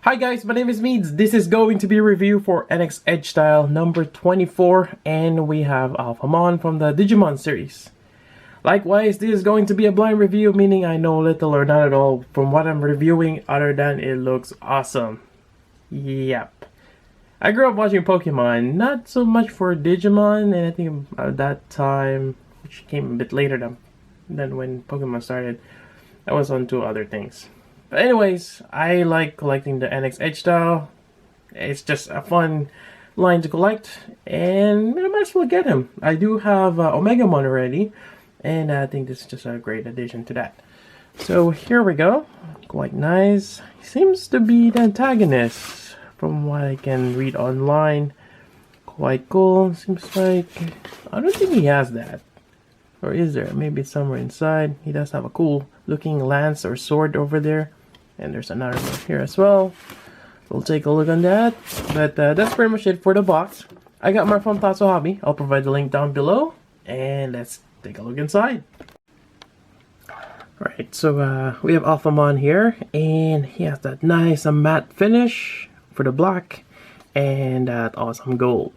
Hi guys, my name is Meads. This is going to be a review for Edgestyle number 24, and we have Alphamon from the Digimon series. Likewise, this is going to be a blind review, meaning I know little or not at all from what I'm reviewing other than it looks awesome. Yep. I grew up watching Pokemon, not so much for Digimon, and I think at that time, which came a bit later than when Pokemon started, I was on to other things. But anyways, I like collecting the NXedge style. It's just a fun line to collect, and I might as well get him. I do have Omegamon already, and I think this is just a great addition to that. So here we go. Quite nice. He seems to be the antagonist from what I can read online. Quite cool. Seems like I don't think he has that. Or is there? Maybe it's somewhere inside. He does have a cool looking lance or sword over there. And there's another one here as well. We'll take a look on that. But that's pretty much it for the box. I got more from Tatsu Hobby. I'll provide the link down below. And let's take a look inside. Alright, so we have Alphamon here. And he has that nice matte finish for the black. And that awesome gold.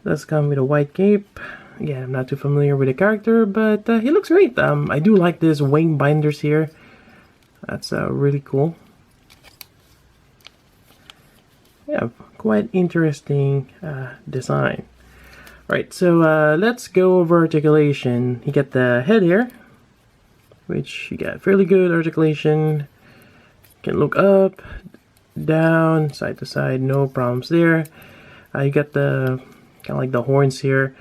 Does come with a white cape. Again, I'm not too familiar with the character, but he looks great. I do like this wing binders here. That's really cool. Yeah, quite interesting design. Right, so let's go over articulation. You get the head here, which you got fairly good articulation. You can look up, down, side to side, no problems there. You got the kind of like the horns here.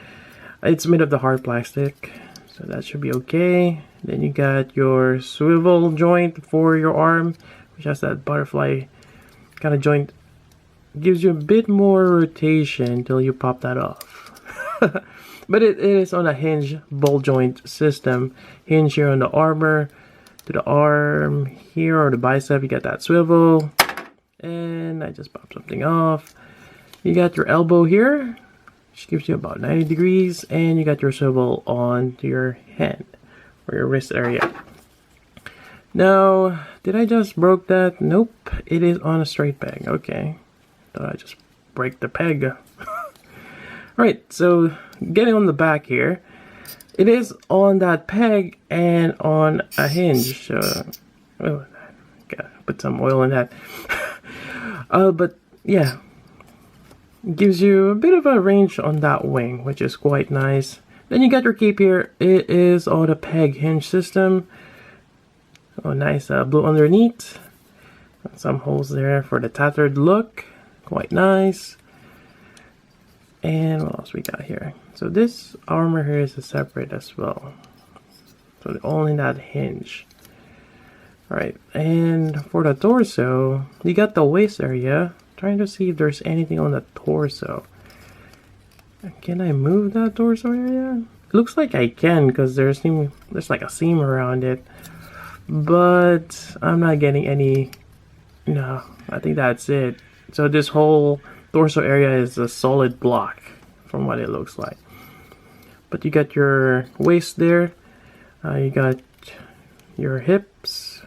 It's made of the hard plastic, so that should be okay. Then you got your swivel joint for your arm, which has that butterfly kind of joint. Gives you a bit more rotation until you pop that off. But it is on a hinge ball joint system. Hinge here on the armor, to the arm here, or the bicep, you got that swivel. And I just popped something off. You got your elbow here, which gives you about 90 degrees, and you got your swivel on your hand or your wrist area. Now, did I just broke that? Nope, it is on a straight peg. Okay, thought I just break the peg. Alright, so getting on the back here, it is on that peg and on a hinge. Oh, gotta put some oil in that. But yeah, gives you a bit of a range on that wing, which is quite nice. Then you got your cape here. It is on a peg hinge system. Oh, nice blue underneath. Some holes there for the tattered look. Quite nice. And what else we got here? So this armor here is separate as well. So only that hinge. Alright, and for the torso, you got the waist area. Trying to see if there's anything on the torso. Can I move that torso area? It looks like I can, because there's like a seam around it. But I'm not getting any. No, I think that's it. So this whole torso area is a solid block from what it looks like. But you got your waist there. You got your hips,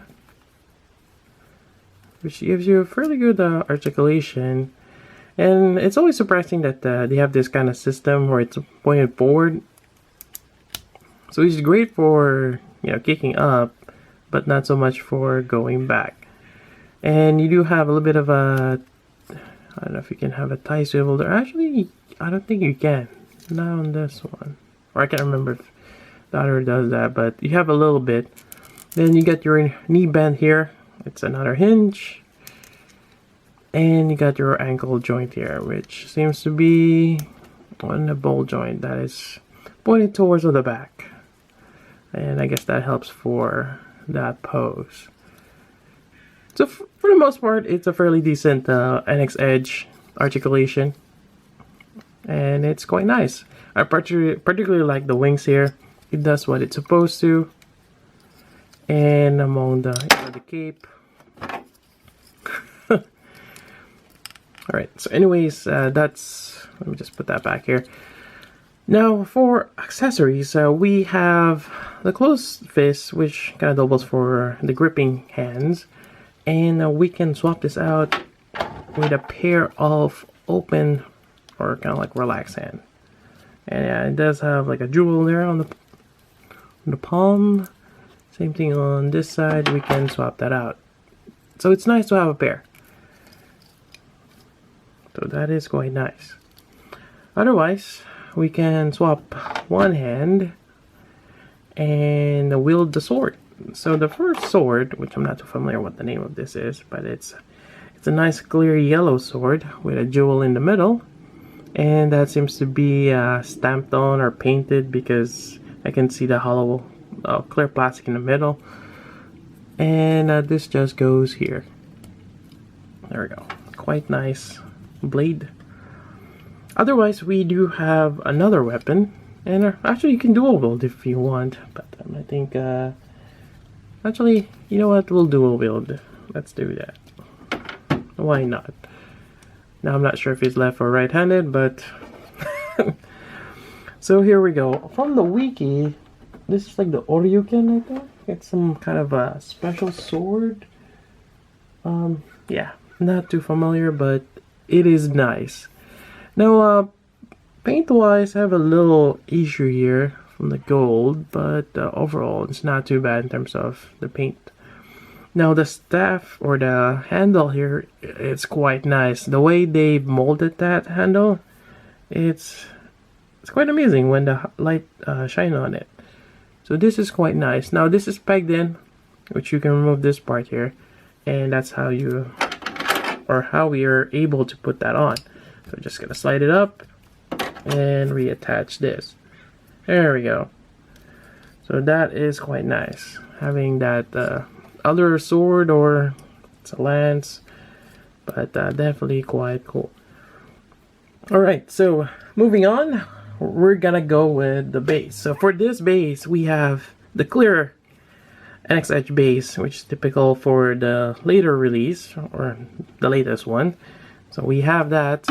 which gives you a fairly good articulation. And it's always surprising that they have this kind of system where it's pointed forward. So it's great for, you know, kicking up, but not so much for going back. And you do have a little bit of a, I don't know if you can have a tie swivel there. Actually, I don't think you can. Not on this one. Or I can't remember if the other does that, but you have a little bit. Then you got your knee bend here. It's another hinge. And you got your ankle joint here, which seems to be on the ball joint that is pointed towards the back. And I guess that helps for that pose. So for the most part, it's a fairly decent NXedge articulation. And it's quite nice. I particularly like the wings here. It does what it's supposed to. And among the cape. Alright, so anyways, that's, let me just put that back here. Now for accessories, we have the closed fist, which kind of doubles for the gripping hands. And we can swap this out with a pair of open or kind of like relaxed hand. And yeah, it does have like a jewel there on the palm. Same thing on this side, we can swap that out. So it's nice to have a pair. So that is quite nice. Otherwise, we can swap one hand and wield the sword. So the first sword, which I'm not too familiar what the name of this is, but it's a nice clear yellow sword with a jewel in the middle. And that seems to be stamped on or painted because I can see the hollow clear plastic in the middle. And this just goes here. There we go. Quite nice blade. Otherwise, we do have another weapon. And actually, you can dual wield if you want. But I think, actually, you know what? We'll dual wield. Let's do that. Why not? Now, I'm not sure if he's left or right-handed, but... So here we go. From the wiki, this is like the Oryuken, I think. It's some kind of a special sword. Yeah, not too familiar, but it is nice. Now, paint-wise, I have a little issue here from the gold, but overall, it's not too bad in terms of the paint. Now, the staff or the handle here, it's quite nice. The way they molded that handle, it's quite amazing when the light shines on it. So this is quite nice. Now this is pegged in, which you can remove this part here, and that's how you, or how we are able to put that on. So just gonna slide it up and reattach this. There we go. So that is quite nice, having that other sword, or it's a lance, but definitely quite cool. Alright, so moving on, we're gonna go with the base. So for this base, we have the clear NXedge base, which is typical for the later release, or the latest one. So we have that.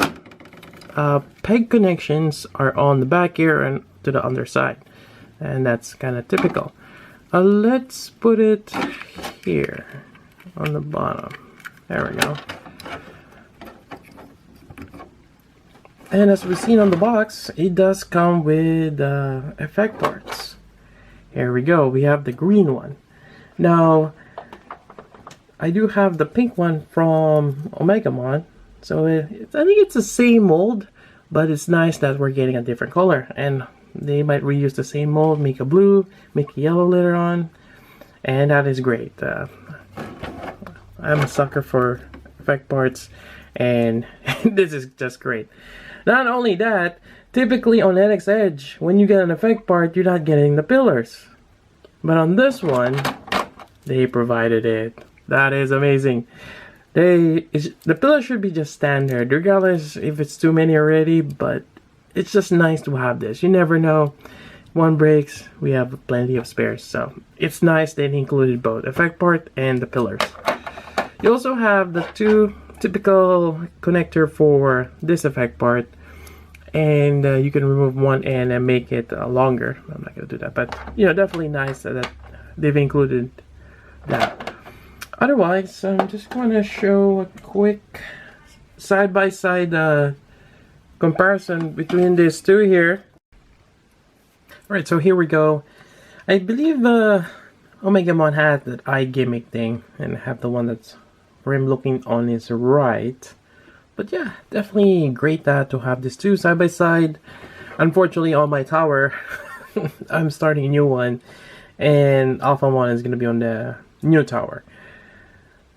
Peg connections are on the back here and to the underside, and that's kind of typical. Let's put it here on the bottom. There we go. And as we've seen on the box, it does come with effect parts. Here we go. We have the green one. Now, I do have the pink one from Omegamon. So I think it's the same mold, but it's nice that we're getting a different color. And they might reuse the same mold, make a blue, make a yellow later on. And that is great. I'm a sucker for effect parts, and this is just great. Not only that, typically on NXedge, when you get an effect part, you're not getting the pillars. But on this one, they provided it. That is amazing. The pillars should be just standard, regardless if it's too many already, but it's just nice to have this. You never know. One breaks, we have plenty of spares. So it's nice they included both effect part and the pillars. You also have the two typical connector for this effect part, and you can remove one end and make it longer. I'm not gonna do that, but you know, definitely nice that they've included that. Otherwise, I'm just going to show a quick side-by-side comparison between these two here. Alright, so here we go. I believe Omegamon had that eye gimmick thing, and I have the one that's rim looking on his right. But yeah, definitely great to have these two side by side. Unfortunately, on my tower, I'm starting a new one, and Alphamon is going to be on the new tower.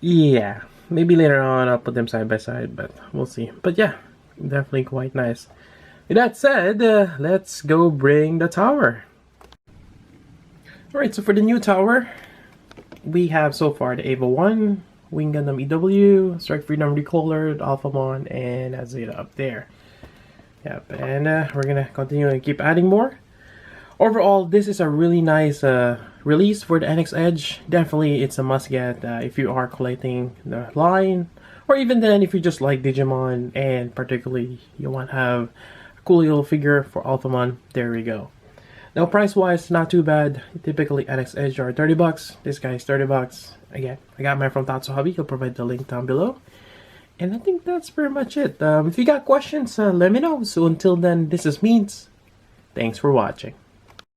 Yeah, maybe later on I'll put them side by side, but we'll see. But yeah, definitely quite nice. With that said, let's go bring the tower. Alright, so for the new tower, we have so far the Ava 1, Wing Gundam EW, Strike Freedom Recolored, Alphamon, and Azeta up there. Yep, and we're gonna continue and keep adding more. Overall, this is a really nice release for the NXedge. Definitely, it's a must-get if you are collecting the line, or even then if you just like Digimon, and particularly you want to have a cool little figure for Alphamon. There we go. Now, price-wise, not too bad. Typically, NXedge are 30 bucks. This guy is 30 bucks, Again, I got mine from Tatsu Hobby. He'll provide the link down below. And I think that's pretty much it. If you got questions, let me know. So until then, this is Means. Thanks for watching.